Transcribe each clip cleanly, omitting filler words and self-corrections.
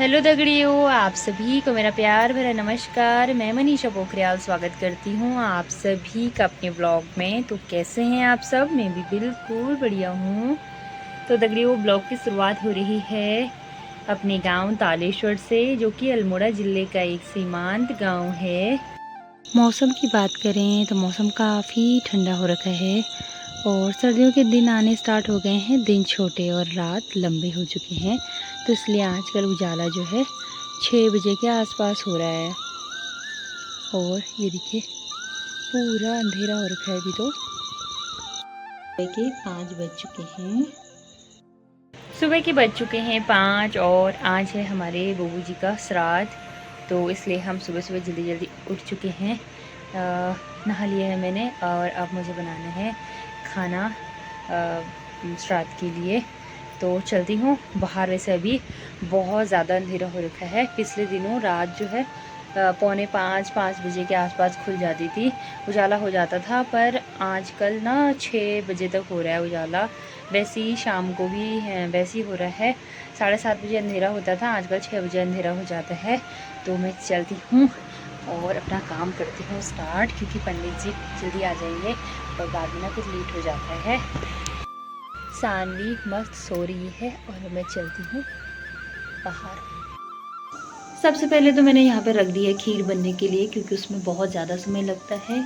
Hello दगड़ियों, आप सभी को मेरा प्यार भरा नमस्कार। मैं मनीषा पोखरियाल स्वागत करती हूँ आप सभी का अपने ब्लॉग में। तो कैसे हैं आप सब? मैं भी बिल्कुल बढ़िया हूँ। तो दगड़ियों, ब्लॉग की शुरुआत हो रही है अपने गांव तालेश्वर से, जो कि अल्मोड़ा ज़िले का एक सीमांत गांव है। मौसम की बात करें तो मौसम काफ़ी ठंडा हो रखा है और सर्दियों के दिन आने स्टार्ट हो गए हैं। दिन छोटे और रात लंबे हो चुके हैं, तो इसलिए आजकल उजाला जो है 6 बजे के आसपास हो रहा है। और ये देखिए, पूरा अंधेरा हो रखा है अभी तो। सुबह के 5 बज चुके हैं। सुबह के बज चुके हैं 5 और आज है हमारे बबू जी का श्राद्ध, तो इसलिए हम सुबह सुबह जल्दी जल्दी उठ चुके हैं। नहा लिया है मैंने और अब मुझे बनाना है खाना श्राद्ध के लिए। तो चलती हूँ बाहर। वैसे अभी बहुत ज़्यादा अंधेरा हो रखा है। पिछले दिनों रात जो है 4:45-5 बजे के आसपास खुल जाती थी, उजाला हो जाता था, पर आजकल ना 6 बजे तक हो रहा है उजाला। वैसे ही शाम को भी वैसे ही हो रहा है। 7:30 बजे अंधेरा होता था, आजकल 6 बजे अंधेरा हो जाता है। तो मैं चलती हूँ और अपना काम करती हूँ स्टार्ट, क्योंकि पंडित जी जल्दी आ जाएंगे और बाद में ना कुछ लेट हो जाता है। सानवी मस्त सो रही है और मैं चलती हूँ बाहर। सबसे पहले तो मैंने यहाँ पर रख दी है खीर बनने के लिए, क्योंकि उसमें बहुत ज़्यादा समय लगता है।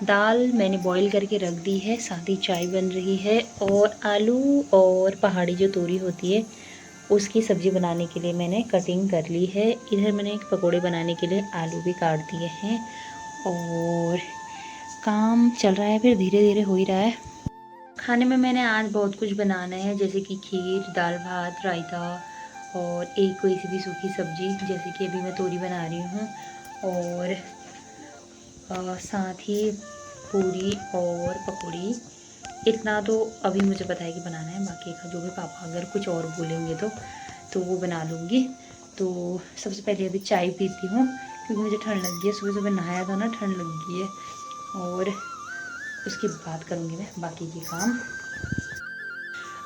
दाल मैंने बॉईल करके रख दी है, साथ ही चाय बन रही है और आलू और पहाड़ी जो तोरी होती है उसकी सब्ज़ी बनाने के लिए मैंने कटिंग कर ली है। इधर मैंने एक पकोड़े बनाने के लिए आलू भी काट दिए हैं और काम चल रहा है, फिर धीरे धीरे हो ही रहा है। खाने में मैंने आज बहुत कुछ बनाना है, जैसे कि खीर, दाल भात, रायता और एक कोई सी भी सूखी सब्जी, जैसे कि अभी मैं तोरी बना रही हूँ। और साथ ही पूरी और पकौड़ी। इतना तो अभी मुझे पता है कि बनाना है, बाकी का जो भी पापा अगर कुछ और बोलेंगे तो वो बना लूँगी। तो सबसे पहले अभी चाय पीती हूँ, क्योंकि मुझे ठंड लग गई है। सुबह सुबह नहाया था ना, ठंड लग गई है। और उसके बाद करूँगी मैं बाकी के काम।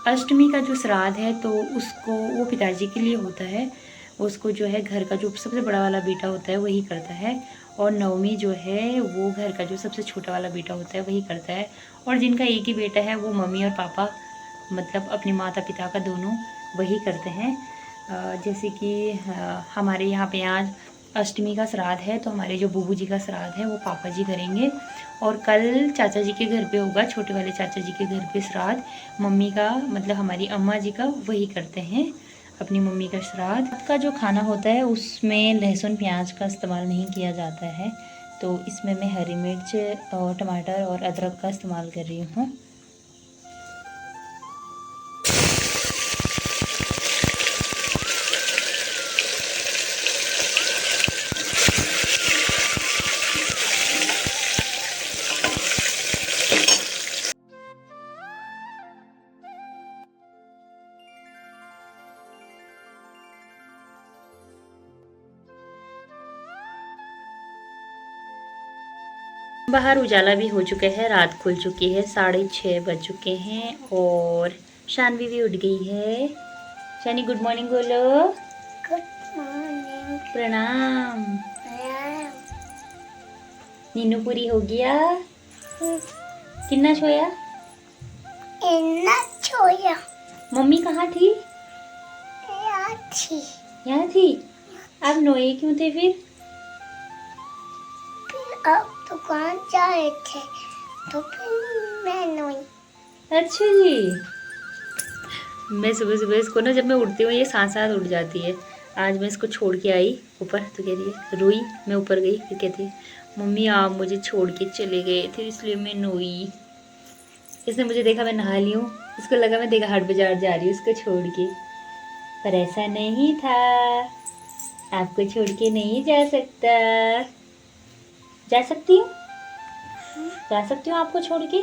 अष्टमी का जो श्राद्ध है तो उसको वो पिताजी के लिए होता है। उसको जो है घर का जो सबसे बड़ा वाला बेटा होता है वही करता है, और नवमी जो है वो घर का जो सबसे छोटा वाला बेटा होता है वही करता है। और जिनका एक ही बेटा है वो मम्मी और पापा, मतलब अपने माता पिता का दोनों, वही करते हैं। जैसे कि हमारे यहाँ पे आज अष्टमी का श्राद्ध है, तो हमारे जो बूबू जी का श्राद्ध है वो पापा जी करेंगे। और कल चाचा जी के घर पे होगा, छोटे वाले चाचा जी के घर पे श्राद्ध। मम्मी का मतलब हमारी अम्मा जी का वही करते हैं, अपनी मम्मी का श्राद्ध। का जो खाना होता है उसमें लहसुन प्याज का इस्तेमाल नहीं किया जाता है, तो इसमें मैं हरी मिर्च और टमाटर और अदरक का इस्तेमाल कर रही हूँ। बाहर उजाला भी हो चुका है, रात खुल चुकी है, 6:30 बज चुके हैं और शानवी भी उठ गई है। शानी गुड मॉर्निंग बोलो। Good morning. प्रणाम। नीनू पूरी हो गया। कितना सोया? इतना छोया। मम्मी कहाँ थी? थी। यहाँ थी। आप नोए क्यों थे फिर? फिर अब दुकान जा रहे थे तो फिर मैं नोई। अच्छा जी। मैं सुबह सुबह इसको ना, जब मैं उठती हूँ ये साथ साथ उठ जाती है। आज मैं इसको छोड़ के आई ऊपर, तो कह रही है रोई। मैं ऊपर गई, फिर कहती है मम्मी आप मुझे छोड़ के चले गए थे इसलिए मैं नोई। इसने मुझे देखा मैं नहा ली हूँ, इसको लगा मैं देखा हाट बाजार जा रही हूँ इसको छोड़ के, पर ऐसा नहीं था। आपको छोड़ के नहीं जा सकता। जा सकती हूँ? जा सकती हूँ आपको छोड़ के?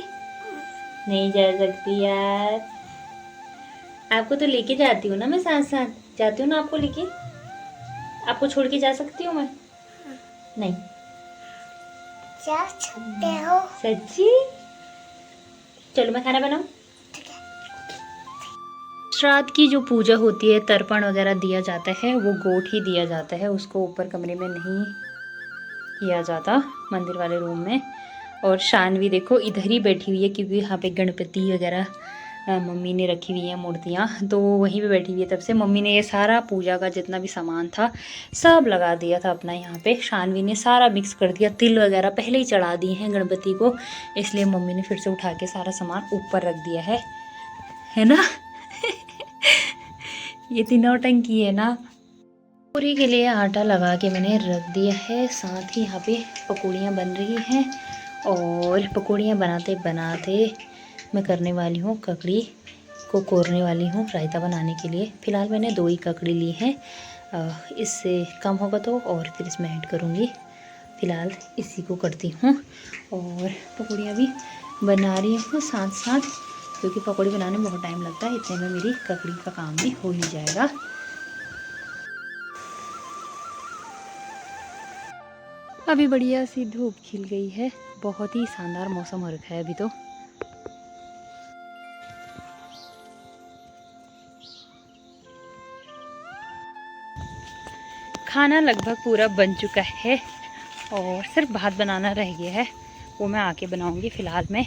नहीं जा सकती यार। आपको तो लेके जाती हूँ ना मैं, साथ साथ जाती हूँ ना आपको लेके। आपको छोड़ के जा सकती हूँ मैं? नहीं जा सकते हो। सच्ची? चलो मैं खाना बनाऊँ। श्राद्ध की जो पूजा होती है, तर्पण वगैरह दिया जाता है, वो गोट ही दिया जाता है, उसको ऊपर कमरे में नहीं किया जाता, मंदिर वाले रूम में। और शानवी देखो इधर ही बैठी हुई है, क्योंकि यहाँ पे गणपति वगैरह मम्मी ने रखी हुई है मूर्तियाँ, तो वहीं पे बैठी हुई है। तब से मम्मी ने ये सारा पूजा का जितना भी सामान था सब लगा दिया था अपना यहाँ पे। शानवी ने सारा मिक्स कर दिया, तिल वगैरह पहले ही चढ़ा दिए हैं गणपति को, इसलिए मम्मी ने फिर से उठा के सारा सामान ऊपर रख दिया है ना। ये तीनों टंकी है ना। पूरी के लिए आटा लगा के मैंने रख दिया है। साथ ही यहाँ पे पकौड़ियाँ बन रही हैं, और पकौड़ियाँ बनाते बनाते मैं करने वाली हूँ ककड़ी को कोरने वाली हूँ रायता बनाने के लिए। फ़िलहाल मैंने 2 ही ककड़ी ली हैं, इससे कम होगा तो और फिर इसमें ऐड करूँगी। फ़िलहाल इसी को करती हूँ, और पकौड़ियाँ भी बना रही हूँ साथ साथ, क्योंकि पकौड़ी बनाने में बहुत टाइम लगता है। इतने में मेरी ककड़ी का काम भी हो ही जाएगा। अभी बढ़िया सी धूप खिल गई है, बहुत ही शानदार मौसम हो रखा है अभी तो। खाना लगभग पूरा बन चुका है, और सिर्फ भात बनाना रह गया है, वो मैं आके बनाऊंगी। फ़िलहाल मैं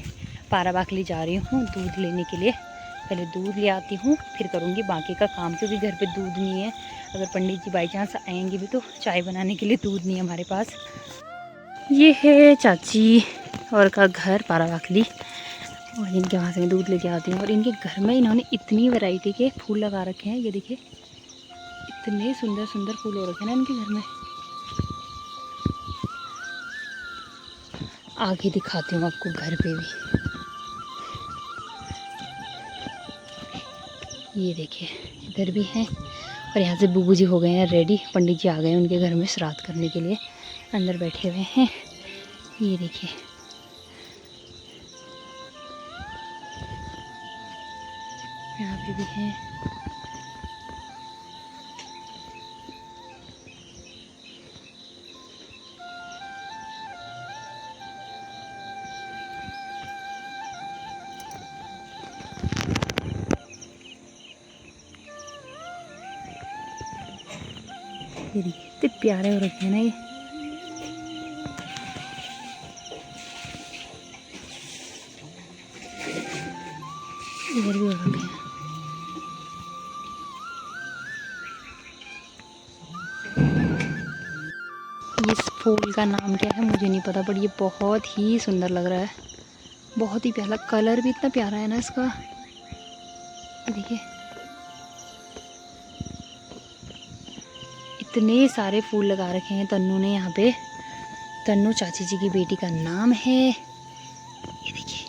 पारा बाकली जा रही हूँ दूध लेने के लिए। पहले दूध ले आती हूँ, फिर करूँगी बाकी का काम, क्योंकि घर पे दूध नहीं है। अगर पंडित जी बाई चांस आएंगे भी तो चाय बनाने के लिए दूध नहीं है हमारे पास। ये है चाची और का घर पारा बाकली, और इनके वहाँ से मैं दूध लेके आती हूँ। और इनके घर में इन्होंने इतनी वैरायटी के फूल लगा रखे हैं, ये देखिए इतने सुंदर सुंदर फूल हो रखे हैं ना इनके घर में। आगे दिखाती हूँ आपको घर पे भी। ये देखिए इधर भी हैं, और यहाँ से बुबू जी हो गए हैं रेडी। पंडित जी आ गए हैं उनके घर में श्राद्ध करने के लिए, अंदर बैठे हुए हैं। ये देखिए यहाँ पे भी हैं। ये देखिए इतने प्यारे हो रखे हैं ना ये। इधर भी हो रखे हैं। इस फूल का नाम क्या है मुझे नहीं पता, पर ये बहुत ही सुंदर लग रहा है, बहुत ही प्यारा। कलर भी इतना प्यारा है ना इसका। ये देखिए इतने सारे फूल लगा रखे हैं तन्नू ने यहाँ पे। तन्नू चाची जी की बेटी का नाम है। ये देखिए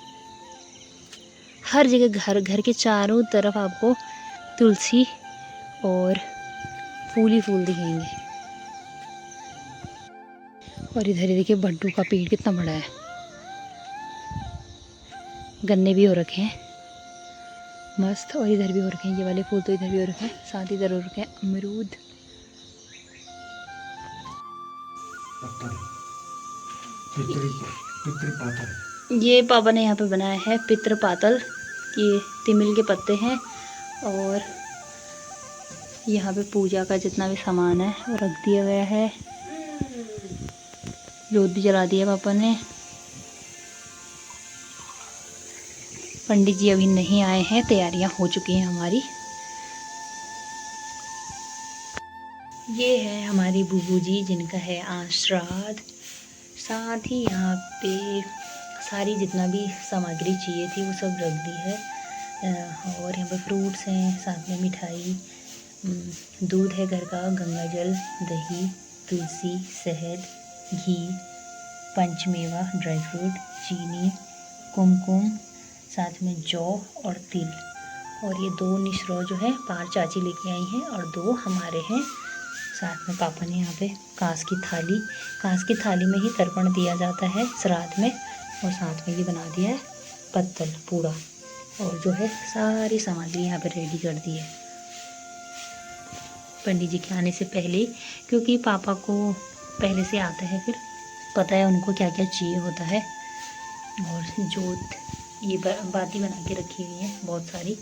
हर जगह घर घर के चारों तरफ आपको तुलसी और फूल ही फूल दिखेंगे। और इधर ही देखिए बड्डू का पेड़ कितना बड़ा है। गन्ने भी हो रखे हैं मस्त, और इधर भी हो रखे हैं ये वाले फूल, तो इधर भी हो रखे हैं। साथ इधर हो रखे हैं अमरूद। ये पापा ने यहाँ पे बनाया है पितृ पातल। ये तिमिल के पत्ते हैं, और यहाँ पे पूजा का जितना भी सामान है वो रख दिया गया है। जोत भी जला दिया पापा ने। पंडित जी अभी नहीं आए हैं, तैयारियां हो चुकी हैं हमारी। ये है हमारी बुबू जी जिनका है आज श्राद्ध। साथ ही यहाँ पे सारी जितना भी सामग्री चाहिए थी वो सब रख दी है। और यहाँ पे फ्रूट्स हैं, साथ में मिठाई, दूध है घर का, गंगा जल, दही, तुलसी, शहद, घी, पंचमेवा, ड्राई फ्रूट, चीनी, कुमकुम, साथ में जौ और तिल। और ये 2 निशरो जो है पार चाची लेके आई हैं, और 2 हमारे हैं। साथ में पापा ने यहाँ पे कांस की थाली में ही तर्पण दिया जाता है श्राद्ध में। और साथ में ये बना दिया है पत्तल पूरा, और जो है सारी सामग्री यहाँ पे रेडी कर दी है पंडित जी के आने से पहले, क्योंकि पापा को पहले से आता है, फिर पता है उनको क्या क्या चाहिए होता है। और जोत ये बाती बना के रखी हुई है बहुत सारी।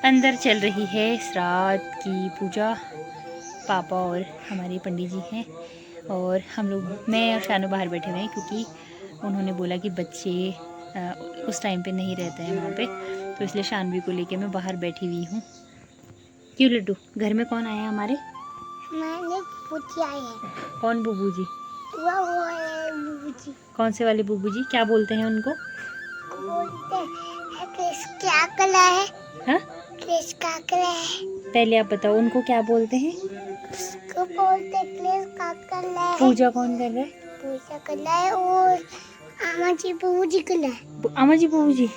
अंदर चल रही है श्राद्ध की पूजा। पापा और हमारे पंडित जी हैं और हम लोग, मैं और शानू बाहर बैठे हुए हैं क्योंकि उन्होंने बोला कि बच्चे उस टाइम पे नहीं रहते हैं वहाँ पे, तो इसलिए शानवी को लेके मैं बाहर बैठी हुई हूँ। क्यों लड्डू, घर में कौन आया हमारे? मैंने पूछा है। कौन बुबू जी? वो है बूबू जी। कौन से वाले बुबू जी? क्या बोलते हैं उनको? बोलते हैं किस क्या कलर है? हाँ, किस का कलर है? पहले आप बताओ उनको क्या बोलते हैं? उसको बोलते किस का कलर है? पूजा कौन कर रहा है? पूजा कलर है और आमा जी बूबू जी कलर है। अम्मा जी, बुबू जी।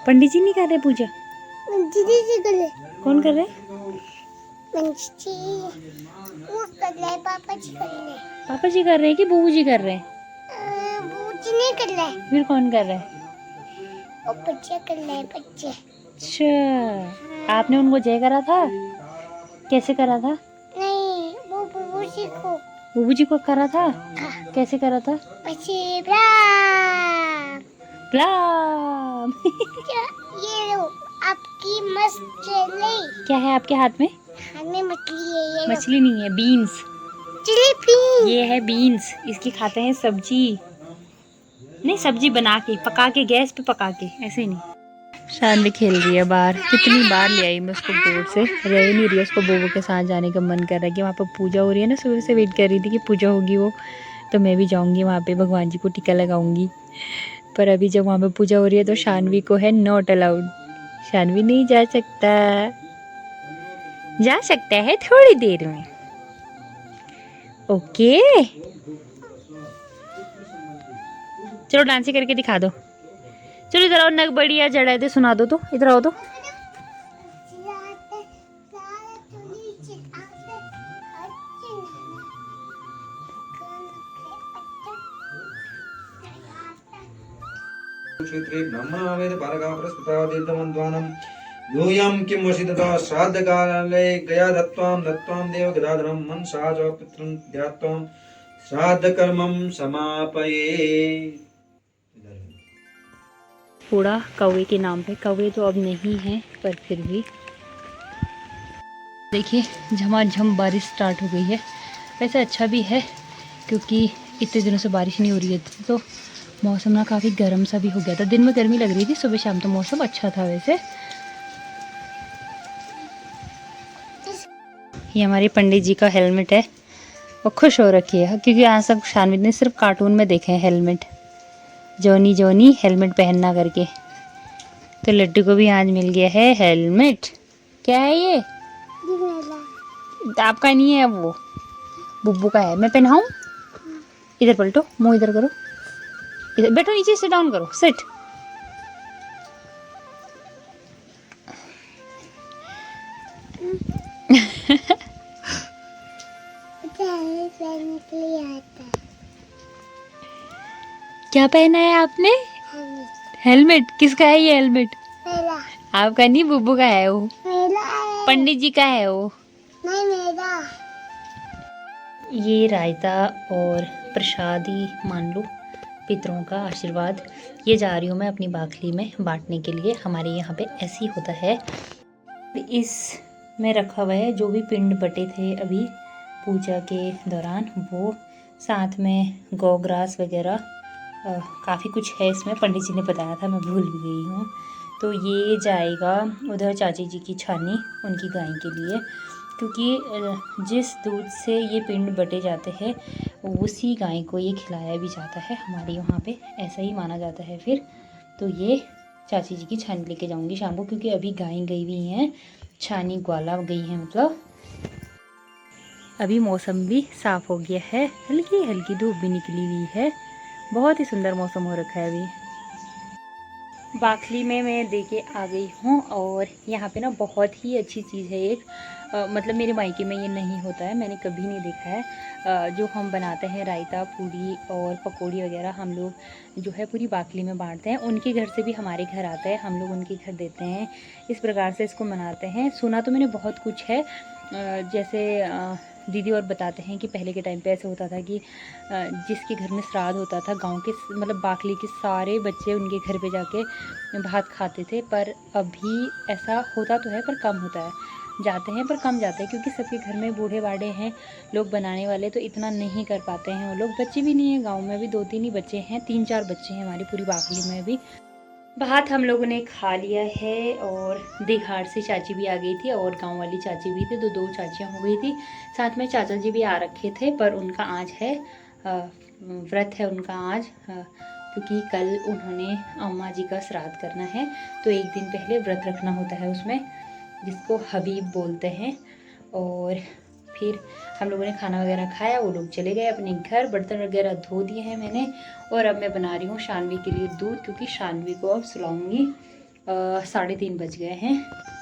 पंडित जी नहीं कर रहे पूजा? दीदी जी कलर। कौन कर रहे हैं? पंची वो कर रहे हैं, पापा जी कर रहे हैं। पापा जी कर रहे हैं कि बुबू जी कर रहे हैं? बूबू जी नहीं कर रहे हैं, फिर कौन कर रहा है? वो बच्चे कर रहे हैं, बच्चे। अच्छा, आपने उनको जय करा था? कैसे करा था? नहीं, वो बूबू जी को। बुबू जी को करा था? हाँ, कैसे करा था? अच्छी ब्राम। राम। क्या ये लो आपकी मछली। क्या है आपके हाथ में? हमें मछली है, ये लो। मछली नहीं है, बीन्स। चिली ये है बीन्स, इसकी खाते हैं सब्जी। नहीं, सब्जी बना के, पका के, गैस पे पका के, ऐसे नहीं। शानवी खेल रही है बाहर। कितनी बार ले आई मैं उसको बोर्ड से, रह ही नहीं रही है। उसको बोबो के साथ जाने का मन कर रहा है कि वहाँ पर पूजा हो रही है ना, सुबह से वेट कर रही थी कि पूजा होगी वो, तो मैं भी जाऊँगी वहाँ पे, भगवान जी को टीका लगाऊंगी। पर अभी जब वहाँ पे पूजा हो रही है तो शानवी को है नॉट अलाउड। शानवी नहीं जा सकता। जा सकता है थोड़ी देर में। ओके, चलो डांस ही करके दिखा दो। चलो इधर आओ, नग बढ़िया जड़ा है, सुना दो तो, इधर आओ तो। क्षेत्रे ब्रह्मणावेद पारगा प्रस्तुता दीर्घमन्त्वानं यूयं किं वसितता श्राद्धकाले गया दत्त्वां देव गदाधरं मनसा च पितरं ध्यात्वा श्राद्धकर्मं समापये। कूड़ा कौवे के नाम पे, कौवे तो अब नहीं है पर फिर भी। देखिए झमाझम बारिश स्टार्ट हो गई है। वैसे अच्छा भी है क्योंकि इतने दिनों से बारिश नहीं हो रही है, तो मौसम ना काफ़ी गर्म सा भी हो गया था। दिन में गर्मी लग रही थी, सुबह शाम तो मौसम अच्छा था वैसे। ये हमारे पंडित जी का हेलमेट है, वो खुश हो रखी है क्योंकि आज तक शानवी ने सिर्फ कार्टून में देखे हैं हेलमेट, जोनी जोनी हेलमेट पहनना करके। तो लड्डू को भी आज मिल गया है हेलमेट। क्या है ये? आपका नहीं है वो, बुब्बू का है। मैं पहनाऊं? इधर पलटो, मुंह इधर करो, इधर बैठो, नीचे से डाउन करो, सिट। क्या पहना है आपने? हेलमेट। किसका है ये हेलमेट? मेरा। आपका नहीं, बुब्बू का है वो, मेरा है। पंडित जी का है वो। नहीं मेरा। ये रायता और प्रसाद ही मान लो, पितरों का आशीर्वाद। ये जा रही हूँ मैं अपनी बाखली में बांटने के लिए। हमारे यहाँ पे ऐसे ही होता है। इस में रखा हुआ है जो भी पिंड बटे थे अभी पूजा के दौरान, वो साथ में गौग्रास वगैरह काफ़ी कुछ है इसमें। पंडित जी ने बताया था, मैं भूल भी गई हूँ। तो ये जाएगा उधर चाची जी की छानी, उनकी गाय के लिए, क्योंकि जिस दूध से ये पिंड बटे जाते हैं उसी गाय को ये खिलाया भी जाता है। हमारे यहाँ पे ऐसा ही माना जाता है। फिर तो ये चाची जी की छानी लेके जाऊंगी शाम को, क्योंकि अभी गाय गई हुई हैं, छानी ग्वाला गई है मतलब। अभी मौसम भी साफ़ हो गया है, हल्की हल्की धूप भी निकली हुई है, बहुत ही सुंदर मौसम हो रखा है अभी। बाखली में मैं देके आ गई हूँ और यहाँ पे ना बहुत ही अच्छी चीज़ है एक, मतलब मेरे मायके में ये नहीं होता है, मैंने कभी नहीं देखा है। जो हम बनाते हैं रायता, पूड़ी और पकौड़ी वगैरह, हम लोग जो है पूरी बाखली में बांटते हैं। उनके घर से भी हमारे घर आता है, हम लोग उनके घर देते हैं। इस प्रकार से इसको मनाते हैं। सुना तो मैंने बहुत कुछ है, जैसे दीदी और बताते हैं कि पहले के टाइम पे ऐसा होता था कि जिसके घर में श्राद्ध होता था गांव के मतलब बाकली के सारे बच्चे उनके घर पे जाके भात खाते थे। पर अभी ऐसा होता तो है पर कम होता है, जाते हैं पर कम जाते हैं, क्योंकि सबके घर में बूढ़े बाढ़े हैं लोग बनाने वाले, तो इतना नहीं कर पाते हैं वो लोग। बच्चे भी नहीं हैं गाँव में, अभी 2-3 ही बच्चे हैं, 3-4 बच्चे हैं हमारी पूरी बाकली में अभी। भात हम लोगों ने खा लिया है और देहाड़ से चाची भी आ गई थी और गांव वाली चाची भी थी, तो 2 चाचियाँ हो गई थी। साथ में चाचा जी भी आ रखे थे, पर उनका आज है व्रत है उनका आज, क्योंकि कल उन्होंने अम्मा जी का श्राद्ध करना है, तो एक दिन पहले व्रत रखना होता है उसमें, जिसको हबीब बोलते हैं। और फिर हम लोगों ने खाना वगैरह खाया, वो लोग चले गए अपने घर, बर्तन वगैरह धो दिए हैं मैंने। और अब मैं बना रही हूँ शानवी के लिए दूध, क्योंकि शानवी को अब सुलाऊंगी। 3:30 बज गए हैं।